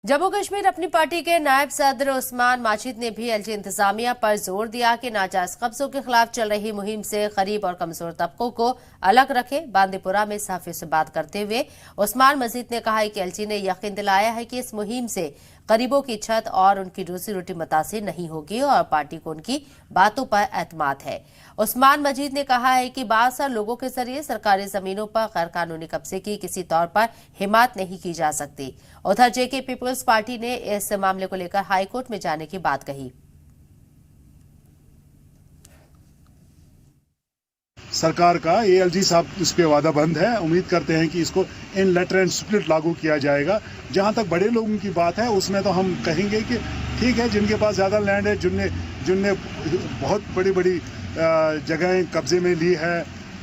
जम्मू कश्मीर अपनी पार्टी के नायब सदर उस्मान माजिद ने भी एलजी इंतजामिया पर जोर दिया कि नाजायज कब्जों के खिलाफ चल रही मुहिम से गरीब और कमजोर तबकों को अलग रखे। बांदीपुरा में सहाफियों से बात करते हुए उस्मान मजीद ने कहा कि एलजी ने यकीन दिलाया है कि इस मुहिम से गरीबों की छत और उनकी रोजी रोटी मुतासिर नहीं होगी और पार्टी को उनकी बातों पर एतमाद है। उस्मान मजीद ने कहा है कि बासर लोगों के जरिए सरकारी जमीनों पर गैर कानूनी कब्जे की किसी तौर पर हिमायत नहीं की जा सकती। उधर जेके पीपल्स पार्टी ने इस मामले को लेकर हाईकोर्ट में जाने की बात कही। सरकार का एएलजी साहब इस पे वादाबंद है। उम्मीद करते हैं कि इसको इन लेटर एंड स्प्लिट लागू किया जाएगा। जहां तक बड़े लोगों की बात है उसमें तो हम कहेंगे कि ठीक है, जिनके पास ज़्यादा लैंड है, जिनने बहुत बड़ी बड़ी जगहें कब्जे में ली है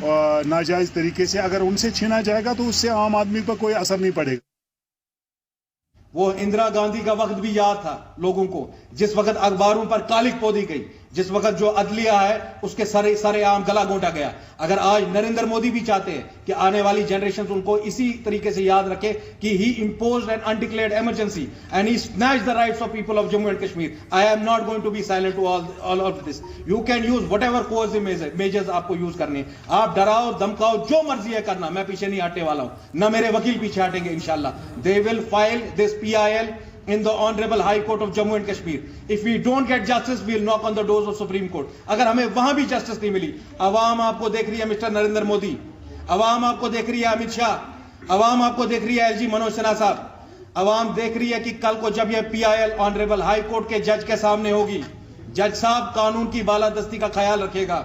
नाजायज़ तरीके से, अगर उनसे छीना जाएगा तो उससे आम आदमी पर कोई असर नहीं पड़ेगा। वो इंदिरा गांधी का वक्त भी याद था लोगों को, जिस वक्त अखबारों पर कालिक पोदी गई, जिस वक्त जो अदलिया है उसके सरे आम गला घोंटा गया। अगर आज नरेंद्र मोदी भी चाहते हैं कि आने वाली जनरेशन उनको इसी तरीके से याद रखे कि he imposed an undeclared emergency and he snatched the rights of people of Jammu and Kashmir, I am not going to be silent to all of this. You can use whatever coercive measures आपको use करने, आप डराओ धमकाओ जो मर्जी है करना, मैं पीछे नहीं हटने वाला हूं, ना मेरे वकील पीछे हटेंगे इंशाल्लाह। They will file this PIL in the Honorable High Court of Jammu and Kashmir. If we don't get justice, we'll knock on the doors of Supreme Court. अगर हमें वहां भी जस्टिस नहीं मिली, अवाम आपको देख रही है मिस्टर नरेंद्र मोदी, अवाम आपको देख रही है अमित शाह, अवाम आपको देख रही है LG मनोज सिन्हा साहब, अवाम देख रही है कि कल को जब यह PIL ऑनरेबल हाई कोर्ट के जज के सामने होगी, जज साहब कानून की बालादस्ती का ख्याल रखेगा।